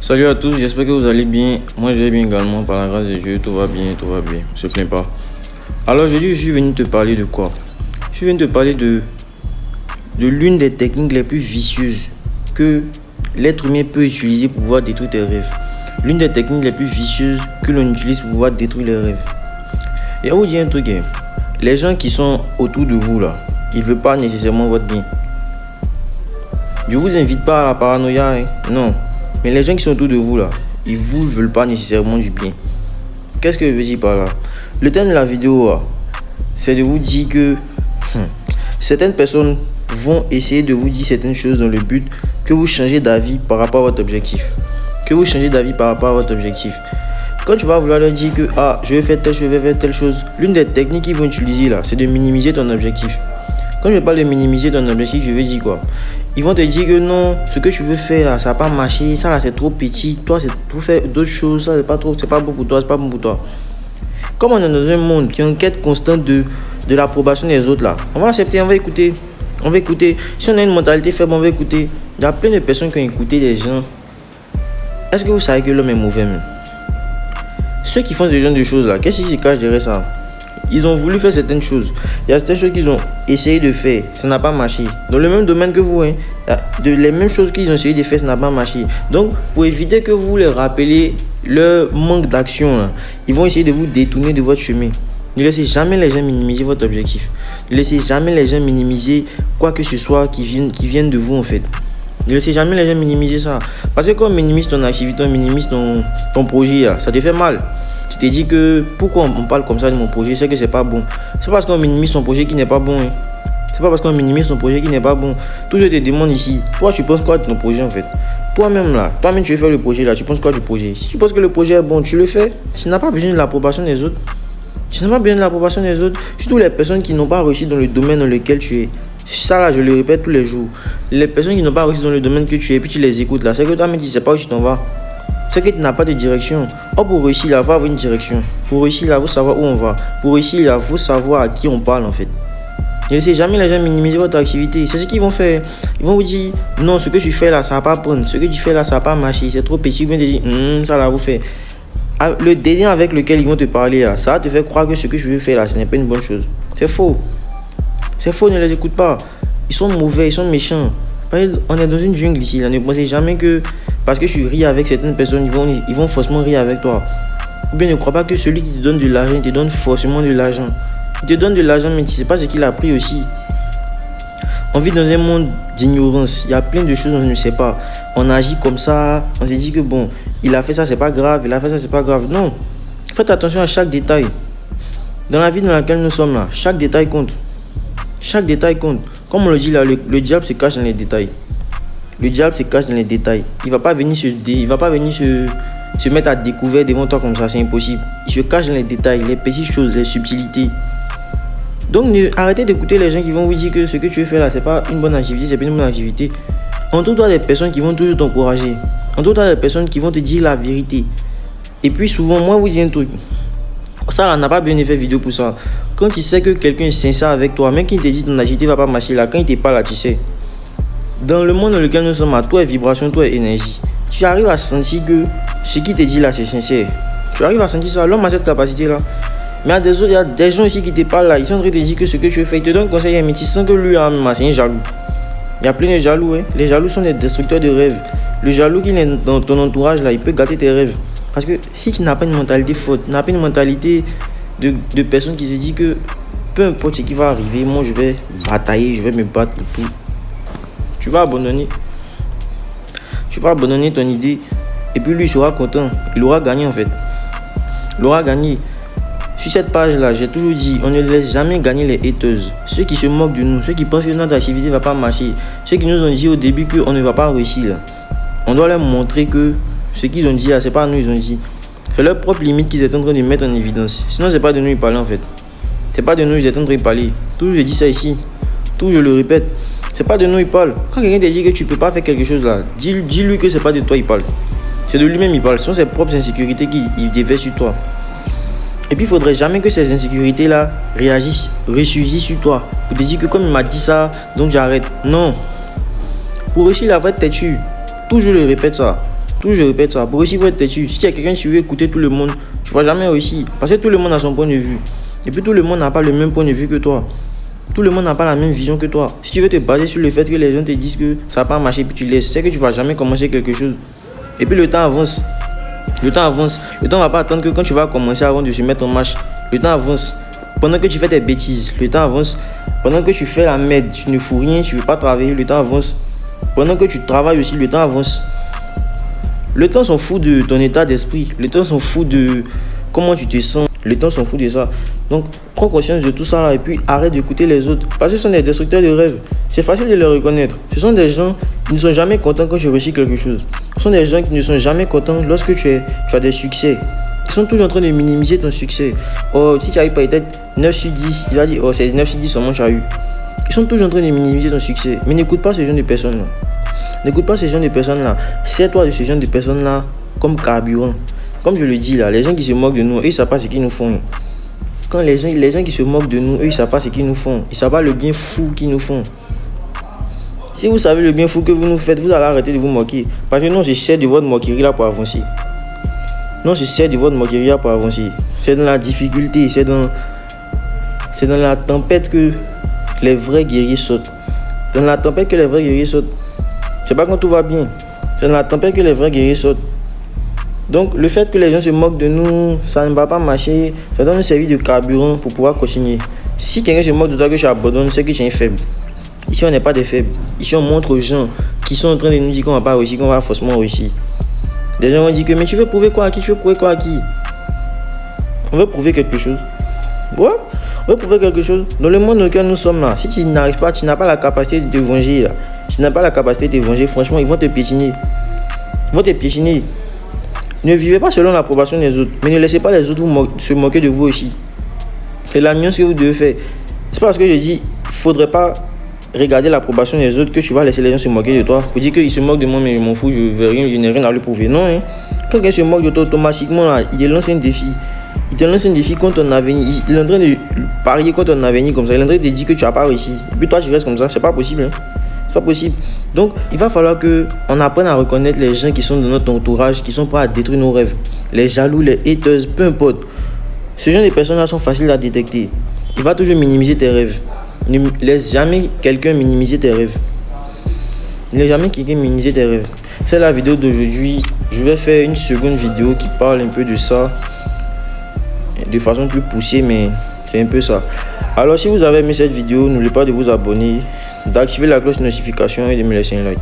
Salut à tous, j'espère que vous allez bien. Moi je vais bien également, par la grâce de Dieu, tout va bien, je ne plains pas. Alors aujourd'hui, je suis venu te parler de quoi? Je suis venu te parler de l'une des techniques les plus vicieuses que l'être humain peut utiliser pour pouvoir détruire tes rêves. L'une des techniques les plus vicieuses que l'on utilise pour pouvoir détruire les rêves. Et à vous dire un truc, les gens qui sont autour de vous là, ils ne veulent pas nécessairement votre bien. Je ne vous invite pas à la paranoïa, non. Mais les gens qui sont autour de vous là, ils ne vous veulent pas nécessairement du bien. Qu'est-ce que je veux dire par là? Le thème de la vidéo, c'est de vous dire que certaines personnes vont essayer de vous dire certaines choses dans le but que vous changez d'avis par rapport à votre objectif. Quand tu vas vouloir leur dire que je vais faire telle chose, l'une des techniques qu'ils vont utiliser là, c'est de minimiser ton objectif. Quand je parle de minimiser ton objectif, je veux dire quoi? Ils vont te dire que non, ce que tu veux faire là, ça n'a pas marché, ça là c'est trop petit, toi c'est pour faire d'autres choses, ça c'est pas bon pour toi, Comme on est dans un monde qui est en quête constante de l'approbation des autres là, on va accepter, on va écouter. Si on a une mentalité faible, on va écouter. Il y a plein de personnes qui ont écouté des gens. Est-ce que vous savez que l'homme est mauvais même? Ceux qui font ce genre de choses là, qu'est-ce qui se cache derrière ça? Ils ont voulu faire certaines choses. Il y a certaines choses qu'ils ont essayé de faire, ça n'a pas marché. Dans le même domaine que vous, les mêmes choses qu'ils ont essayé de faire, ça n'a pas marché. Donc, pour éviter que vous les rappeliez leur manque d'action, ils vont essayer de vous détourner de votre chemin. Ne laissez jamais les gens minimiser votre objectif. Ne laissez jamais les gens minimiser quoi que ce soit qui vienne de vous en fait. Ne laissez jamais les gens minimiser ça. Parce que quand on minimise ton activité, on minimise ton projet, ça te fait mal. Tu te dis que pourquoi on parle comme ça de mon projet, c'est que c'est pas bon. C'est parce qu'on minimise ton projet qui n'est pas bon. C'est pas parce qu'on minimise ton projet qui n'est pas bon. Toujours je te demande ici, toi tu penses quoi de ton projet en fait? Toi-même tu veux faire le projet là, tu penses quoi du projet? Si tu penses que le projet est bon, tu le fais. Tu n'as pas besoin de l'approbation des autres. Surtout les personnes qui n'ont pas réussi dans le domaine dans lequel tu es. Ça là, je le répète tous les jours. Les personnes qui n'ont pas réussi dans le domaine que tu es, et puis tu les écoutes là, c'est que toi-même tu ne sais pas où tu t'en vas. C'est que tu n'as pas de direction. Pour réussir, il faut avoir une direction. Pour réussir, il faut savoir où on va. Pour réussir, il faut savoir à qui on parle en fait. Ne laissez jamais les gens minimiser votre activité. C'est ce qu'ils vont faire. Ils vont vous dire, non, ce que tu fais là, ça va pas prendre. Ce que tu fais là, ça va pas marcher. C'est trop petit. Ils vont te dire, ça là, vous fait. Le dédain avec lequel ils vont te parler là, ça va te faire croire que ce que je veux faire là, ce n'est pas une bonne chose. C'est faux. Ne les écoute pas. Ils sont mauvais, ils sont méchants. On est dans une jungle ici. Là. Ne pensez jamais que parce que tu ris avec certaines personnes, ils vont forcément rire avec toi. Ou bien ne crois pas que celui qui te donne de l'argent, il te donne forcément de l'argent. Il te donne de l'argent, mais tu ne sais pas ce qu'il a pris aussi. On vit dans un monde d'ignorance. Il y a plein de choses qu'on ne sait pas. On agit comme ça. On se dit que bon, il a fait ça, c'est pas grave. Non. Faites attention à chaque détail. Dans la vie dans laquelle nous sommes là, chaque détail compte. Comme on le dit là, le diable se cache dans les détails. Il va pas venir se mettre à découvert devant toi comme ça, c'est impossible. Il se cache dans les détails, les petites choses, les subtilités. Donc arrêtez d'écouter les gens qui vont vous dire que ce que tu veux faire là, c'est pas une bonne activité, Entoure-toi des personnes qui vont toujours t'encourager. Entoure-toi des personnes qui vont te dire la vérité. Et puis souvent, moi vous dis un truc. Ça, on n'a pas bien fait vidéo pour ça. Quand tu sais que quelqu'un est sincère avec toi, même qu'il te dit ton activité va pas marcher là, quand il te parle là, tu sais. Dans le monde dans lequel nous sommes, toi est vibration, toi est énergie. Tu arrives à sentir que ce qu'il te dit là, c'est sincère. Tu arrives à sentir ça. L'homme a cette capacité là. Mais il y a des gens ici qui te parlent là. Ils sont en train de te dire que ce que tu veux faire, ils te donnent conseil, mais tu sens que lui, c'est un jaloux. Il y a plein de jaloux. Les jaloux sont des destructeurs de rêves. Le jaloux qui est dans ton entourage là, il peut gâter tes rêves. Parce que si tu n'as pas une mentalité forte, tu n'as pas une mentalité de personne qui se dit que peu importe ce qui va arriver, moi je vais batailler, je vais me battre pour tout. Tu vas abandonner ton idée et puis lui il sera content. Il aura gagné en fait. Sur cette page là, j'ai toujours dit, on ne laisse jamais gagner les haters. Ceux qui se moquent de nous, ceux qui pensent que notre activité ne va pas marcher, ceux qui nous ont dit au début qu'on ne va pas réussir là. On doit leur montrer que ce qu'ils ont dit là, c'est pas nous ils ont dit. C'est leur propre limite qu'ils étaient en train de mettre en évidence. Sinon c'est pas de nous ils parlent en fait. C'est pas de nous ils étaient en train de parler. Toujours je dis ça ici. Toujours je le répète. C'est pas de nous il parle. Quand quelqu'un te dit que tu peux pas faire quelque chose là, dis-lui que c'est pas de toi il parle. C'est de lui-même il parle. Ce sont ses propres insécurités qu'il déverse sur toi. Et puis il faudrait jamais que ces insécurités là ressurgissent sur toi. Pour te dire que comme il m'a dit ça, donc j'arrête. Non. Pour réussir la vraie têtu, toujours je répète ça. Toujours je répète ça. Pour réussir, il faut être têtu. Si tu es quelqu'un qui veut écouter tout le monde, tu ne vas jamais réussir. Parce que tout le monde a son point de vue. Et puis tout le monde n'a pas le même point de vue que toi. Tout le monde n'a pas la même vision que toi. Si tu veux te baser sur le fait que les gens te disent que ça n'a pas marché, puis tu laisses, c'est que tu ne vas jamais commencer quelque chose. Et puis le temps avance. Le temps avance. Le temps ne va pas attendre que quand tu vas commencer avant de se mettre en marche. Le temps avance. Pendant que tu fais tes bêtises, le temps avance. Pendant que tu fais la merde, tu ne fous rien, tu ne veux pas travailler, le temps avance. Pendant que tu travailles aussi, le temps avance. Le temps s'en fout de ton état d'esprit. Le temps s'en fout de comment tu te sens. Le temps s'en fout de ça. Donc, prends conscience de tout ça là et puis arrête d'écouter les autres. Parce que ce sont des destructeurs de rêves. C'est facile de les reconnaître. Ce sont des gens qui ne sont jamais contents quand tu réussis quelque chose. Ce sont des gens qui ne sont jamais contents lorsque tu as des succès. Ils sont toujours en train de minimiser ton succès. Oh, si tu as eu peut-être 9 sur 10, il va dire, oh, c'est 9 sur 10 seulement tu as eu. Ils sont toujours en train de minimiser ton succès. Mais n'écoute pas ce genre de personnes-là. N'écoute pas ce genre de personnes-là. Sers-toi de ce genre de personnes-là comme carburant. Comme je le dis là, les gens qui se moquent de nous, eux, ils ne savent pas ce qu'ils nous font. Quand les gens qui se moquent de nous, eux, ils ne savent pas ce qu'ils nous font. Ils ne savent pas le bien fou qu'ils nous font. Si vous savez le bien fou que vous nous faites, vous allez arrêter de vous moquer. Parce que non, je sers de votre moquerie là pour avancer. Non, je sers de votre moquerie là pour avancer. C'est dans la difficulté, c'est dans la tempête que les vrais guerriers sautent. Dans la tempête que les vrais guerriers sautent. C'est pas quand tout va bien. C'est dans la tempête que les vrais guerriers sautent. Donc, le fait que les gens se moquent de nous, ça ne va pas marcher. Ça doit nous servir de carburant pour pouvoir continuer. Si quelqu'un se moque de toi que tu abandonnes, c'est que tu es faible. Ici, on n'est pas des faibles. Ici, on montre aux gens qui sont en train de nous dire qu'on va pas réussir, qu'on va forcément réussir. Des gens vont dire que, mais tu veux prouver quoi à qui? Tu veux prouver quoi à qui? On veut prouver quelque chose. Ouais, on veut prouver quelque chose. Dans le monde dans lequel nous sommes là, si tu n'arrives pas, tu n'as pas la capacité de te venger là. Si tu n'as pas la capacité de te venger, franchement, ils vont te piétiner. Ils vont te piétiner. Ne vivez pas selon l'approbation des autres, mais ne laissez pas les autres se moquer de vous aussi. C'est la nuance que vous devez faire. C'est parce que je dis, il ne faudrait pas regarder l'approbation des autres que tu vas laisser les gens se moquer de toi. Pour dire qu'ils se moquent de moi, mais je m'en fous, je n'ai rien à lui prouver. Non, hein. Quand quelqu'un se moque de toi, automatiquement, là, il te lance un défi. Il te lance un défi contre ton avenir. Il est en train de parier contre ton avenir comme ça. Il est en train de te dire que tu n'as pas réussi. Et puis toi, tu restes comme ça. C'est pas possible. Hein. C'est pas possible. Donc, il va falloir qu'on apprenne à reconnaître les gens qui sont dans notre entourage, qui sont prêts à détruire nos rêves. Les jaloux, les haters, peu importe. Ce genre de personnes-là sont faciles à détecter. Il va toujours minimiser tes rêves. Ne laisse jamais quelqu'un minimiser tes rêves. Ne laisse jamais quelqu'un minimiser tes rêves. C'est la vidéo d'aujourd'hui. Je vais faire une seconde vidéo qui parle un peu de ça. De façon plus poussée, mais c'est un peu ça. Alors, si vous avez aimé cette vidéo, n'oubliez pas de vous abonner, d'activer la cloche de notification et de me laisser un like.